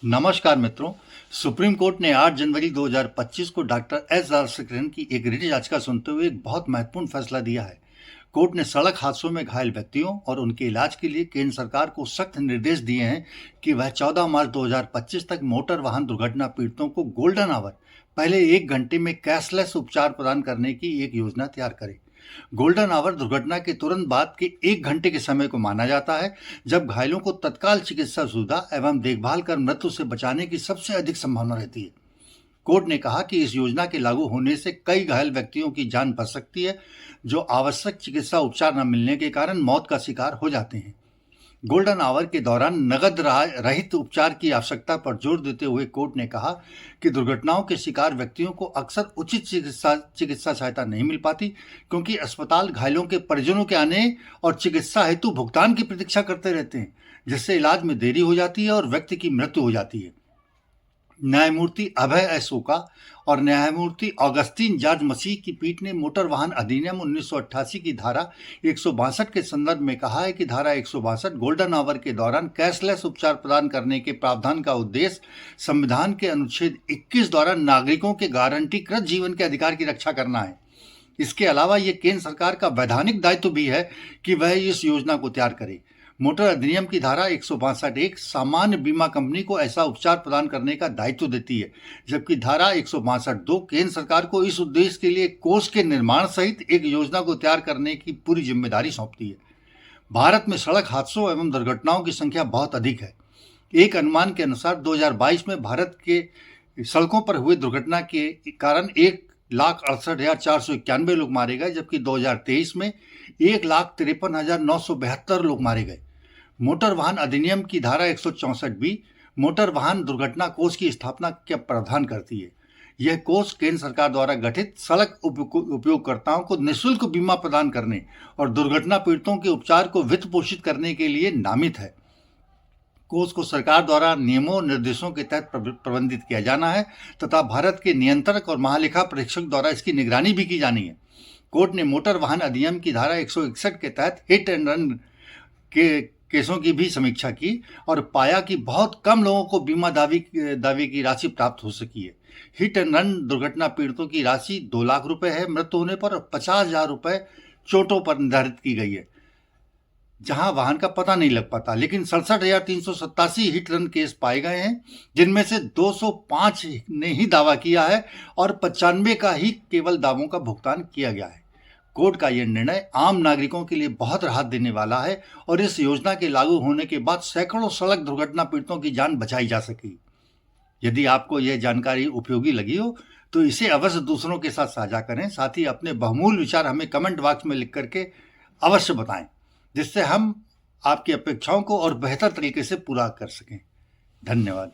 नमस्कार मित्रों। Supreme court ने 8 जनवरी 2025 को डॉक्टर एस राजशेखरन की एक रिट याचिका सुनते हुए एक बहुत महत्वपूर्ण फैसला दिया है। कोर्ट ने सड़क हादसों में घायल व्यक्तियों और उनके इलाज के लिए केंद्र सरकार को सख्त निर्देश दिए हैं कि वह 14 मार्च 2025 तक मोटर वाहन दुर्घटना पीड़ितों को गोल्डन आवर पहले 1 घंटे में कैशलेस उपचार प्रदान करने की एक योजना तैयार करे। गोल्डन आवर दुर्घटना के तुरंत बाद के 1 घंटे के समय को माना जाता है, जब घायलों को तत्काल चिकित्सा सुविधा एवं देखभाल कर मृत्यु से बचाने की सबसे अधिक संभावना रहती है। कोर्ट ने कहा कि इस योजना के लागू होने से कई घायल व्यक्तियों की जान बच सकती है, जो आवश्यक चिकित्सा उपचार न मिलने के कारण मौत का शिकार हो जाते हैं। गोल्डन आवर के दौरान नगद रहित उपचार की आवश्यकता पर जोर देते हुए कोर्ट ने कहा कि दुर्घटनाओं के शिकार व्यक्तियों को अक्सर उचित चिकित्सा सहायता नहीं मिल पाती, क्योंकि अस्पताल घायलों के परिजनों के आने और चिकित्सा हेतु भुगतान की प्रतीक्षा करते रहते हैं, जिससे इलाज में देरी हो जाती है और व्यक्ति की मृत्यु हो जाती है। न्यायमूर्ति अभय एस ओका और न्यायमूर्ति ऑगस्टीन जॉर्ज मसीह की पीठ ने मोटर वाहन अधिनियम 1988 की धारा 162 के संदर्भ में कहा है कि धारा 162 गोल्डन आवर के दौरान कैशलेस उपचार प्रदान करने के प्रावधान का उद्देश्य संविधान के अनुच्छेद 21 द्वारा नागरिकों के गारंटीकृत जीवन के अधिकार की रक्षा करना है। इसके अलावा ये केंद्र सरकार का वैधानिक दायित्व भी है कि वह इस योजना को तैयार करे। मोटर अधिनियम की धारा 162 एक सामान्य बीमा कंपनी को ऐसा उपचार प्रदान करने का दायित्व देती है, जबकि धारा 162 केंद्र सरकार को इस उद्देश्य के लिए कोष के निर्माण सहित एक योजना को तैयार करने की पूरी जिम्मेदारी सौंपती है। भारत में सड़क हादसों एवं दुर्घटनाओं की संख्या बहुत अधिक है। एक अनुमान के अनुसार 2022 में भारत के सड़कों पर हुए दुर्घटना के कारण 1,68,491 लोग मारे गए, जबकि 2023 में 1,53,972 लोग मारे गए। मोटर वाहन अधिनियम की धारा 164 भी मोटर वाहन दुर्घटना कोष की स्थापना का प्रावधान करती है। यह कोष केंद्र सरकार द्वारा गठित सड़क उपयोगकर्ताओं को निःशुल्क बीमा प्रदान करने और दुर्घटना पीड़ितों के उपचार को वित्त पोषित करने के लिए नामित है। कोष को सरकार द्वारा नियमों और निर्देशों के तहत प्रबंधित किया जाना है तथा भारत के नियंत्रक और महालेखा परीक्षक द्वारा इसकी निगरानी भी की जानी है। कोर्ट ने मोटर वाहन अधिनियम की धारा 161 के तहत हिट एंड रन के केसों की भी समीक्षा की और पाया कि बहुत कम लोगों को बीमा दावे की राशि प्राप्त हो सकी है। हिट एंड रन दुर्घटना पीड़ितों की राशि 2 लाख रुपए है मृत्यु होने पर, और 50,000 रुपए चोटों पर निर्धारित की गई है, जहां वाहन का पता नहीं लग पाता। लेकिन 67,387 हिट रन केस पाए गए हैं, जिनमें से 205 ने ही दावा किया है और 95 का ही केवल दावों का भुगतान किया गया है। कोर्ट का यह निर्णय आम नागरिकों के लिए बहुत राहत देने वाला है और इस योजना के लागू होने के बाद सैकड़ों सड़क दुर्घटना पीड़ितों की जान बचाई जा सकेगी। यदि आपको यह जानकारी उपयोगी लगी हो तो इसे अवश्य दूसरों के साथ साझा करें। साथ ही अपने बहुमूल्य विचार हमें कमेंट बॉक्स में लिख करके अवश्य बताएं, जिससे हम आपकी अपेक्षाओं को और बेहतर तरीके से पूरा कर सकें। धन्यवाद।